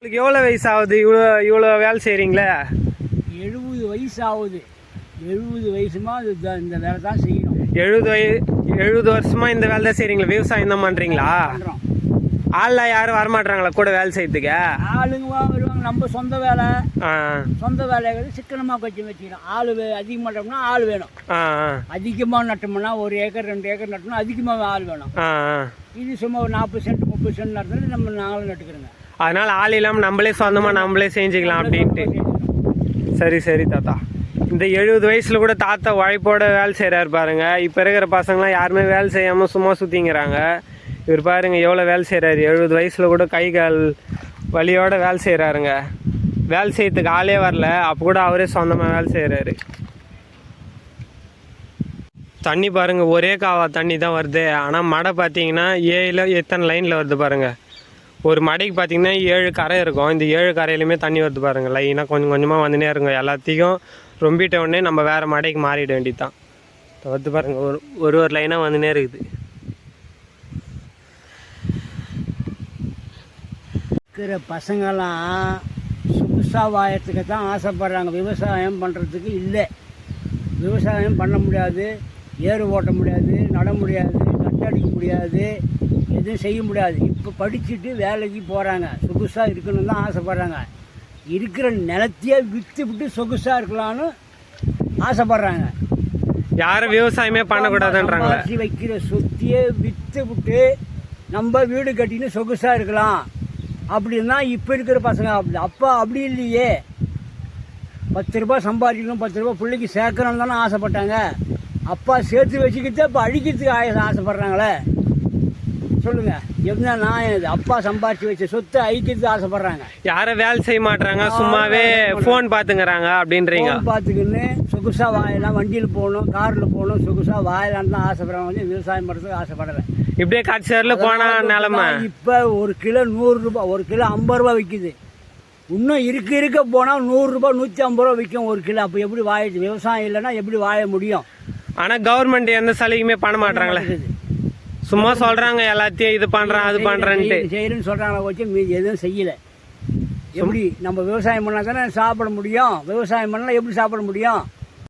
உங்களுக்கு எவ்வளோ வயசு ஆகுது? இவ்வளோ வேலை செய்கிறீங்களே? 70 வயசு ஆகுது. 70 வயசுமா இந்த வேலை தான் செய்யணும். 70 வருஷமா இந்த வேலை தான் செய்கிறீங்களா? விவசாயம் தான் பண்ணுறீங்களா? பண்ணுறோம். ஆள்லாம் யாரும் வரமாட்டாங்களா கூட வேலை செய்யறதுக்கு? ஆளுங்க வருவாங்க. நம்ம சொந்த வேலை, சொந்த வேலைகள் சிக்கனமாக வச்சுக்கணும். ஆள் அதிகமாக நட்டோம்னா ஆள் வேணும். அதிகமாக நட்டோம்னா 1 ஏக்கர் 2 ஏக்கர் நட்டோம்னா அதிகமாக ஆள் வேணும். இது சும்மா ஒரு 40 சென்ட் 30 சென்ட் நட்டோம்னா நாங்களும் நட்டுக்கிறோங்க. அதனால ஆள் இல்லாமல் நம்மளே சொந்தமாக நம்மளே செஞ்சுக்கலாம் அப்படின்ட்டு. சரி தாத்தா. இந்த 70 வயசுல கூட தாத்தா உழைப்போட வேலை செய்கிறாரு பாருங்க. இப்போ இருக்கிற பசங்களாம் யாருமே வேலை செய்யாமல் சும்மா சுற்றிங்கிறாங்க. இவர் பாருங்க எவ்வளோ வேலை செய்கிறாரு. 70 வயசில் கூட கை கால் வலியோட வேலை செய்கிறாருங்க. வேலை செய்யறதுக்கு ஆளே வரல, அப்போ கூட அவரே சொந்தமாக வேலை செய்கிறாரு. தண்ணி பாருங்க, ஒரே காவா தண்ணி தான் வருது. ஆனால் மடை பார்த்தீங்கன்னா 7 எத்தனை லைனில் வருது பாருங்க. ஒரு மடைக்கு பார்த்தீங்கன்னா 7 கரை இருக்கும். இந்த 7 கரையிலுமே தண்ணி வருது பாருங்கள். லைனாக கொஞ்சம் கொஞ்சமாக வந்துனே இருங்க. எல்லாத்தையும் ரொம்பிட்ட உடனே நம்ம வேறு மடைக்கு மாறிட வேண்டியது தான். வந்து பாருங்கள், ஒரு லைனாக வந்துனே இருக்குது. இருக்கிற பசங்கள்லாம் சொகுசாக வாயத்துக்கு தான் ஆசைப்படுறாங்க. விவசாயம் பண்ணுறதுக்கு இல்லை. விவசாயம் பண்ண முடியாது, ஏறு ஓட்ட முடியாது, நட முடியாது, கட்டடிக்க முடியாது, எதுவும் செய்ய முடியாது. இப்போ படிச்சுட்டு வேலைக்கு போகிறாங்க. சொகுசாக இருக்கணும்னு தான் ஆசைப்பட்றாங்க. இருக்கிற நிலத்தையே விற்று விட்டு சொகுசாக இருக்கலான்னு ஆசைப்பட்றாங்க. யாரும் விவசாயமே பண்ணக்கூடாதுன்றாங்க. வைக்கிற சொத்தையே விற்று விட்டு நம்ம வீடு கட்டின்னு சொகுசாக இருக்கலாம் அப்படின்னா இப்போ இருக்கிற பசங்க அப்படி இல்லையே. 10 ரூபா சம்பாதிக்கணும், 10 ரூபா பிள்ளைக்கு சேர்க்கணும்னு தானே ஆசைப்பட்டாங்க. அப்பா சேர்த்து வச்சுக்கிட்டு இப்போ அழிக்கிறதுக்கு ஆசைப்படுறாங்களே. சொல்லுங்க, என்ன நான் இது? அப்பா சம்பாதிச்சு வச்ச சொத்தை ஐக்கிறதுக்கு ஆசைப்படுறாங்க. யாரும் வேலை செய்ய மாட்டாங்க, சும்மாவே ஃபோன் பார்த்துங்கிறாங்க அப்படின்றீங்க. பார்த்துக்கின்னு சொகுசாக வாயலாம், வண்டியில் போகணும், காரில் போகணும், சொகுசாக வாயலான்னு தான் ஆசைப்படுறாங்க. விவசாயம் பண்ணுறதுக்கு ஆசைப்படலை. இப்படியே காட்சியரில் போனால் நிலமை. இப்போ 1 கிலோ 100 ரூபா, 1 கிலோ 50 ரூபா விற்கிது. இன்னும் இருக்க போனால் 100 ரூபா 150 ரூபா விற்கும் 1 கிலோ. அப்போ எப்படி வாயிடுது? விவசாயம் இல்லைன்னா எப்படி வாழ முடியும்? ஆனால் கவர்மெண்ட் எந்த சலுகையுமே பண்ண மாட்டாங்களே. சும்மா சொல்கிறாங்க எல்லாத்தையும் இது பண்ணுறேன் அது பண்ணுறேன்ட்டு செய்யணும்னு சொல்கிறாங்களே வச்சு மீதி எதுவும் செய்யலை. எப்படி நம்ம விவசாயம் பண்ணால் தானே சாப்பிட முடியும்? விவசாயம் பண்ணால் எப்படி சாப்பிட முடியும்?